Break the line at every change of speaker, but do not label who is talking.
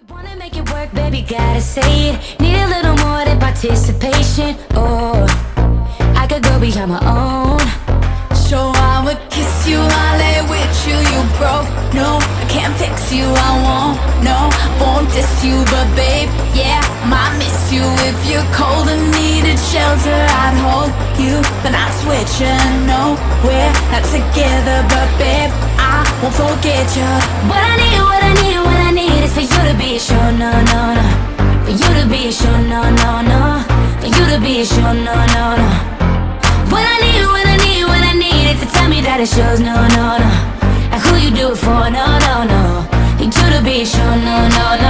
Wanna make it work, baby, gotta say it. Need a little more than participation. Oh, I could go beyond my own.
So I would kiss you, I lay with you, you broke. No, I can't fix you, I won't, no, won't diss you. But babe, yeah, might miss you. If you're cold and needed shelter, I'd hold you. But not switching, no, we're not together. But babe, I won't forget you.
What I need, what I need, what I need is for you to be sure, no, no, no. For you to be sure, no, no, no. For you to be sure, no, no, no. What I need, what I need, what I need is to tell me that it shows, no, no, no. And who you do it for, no, no, no. For you to be sure, no, no, no.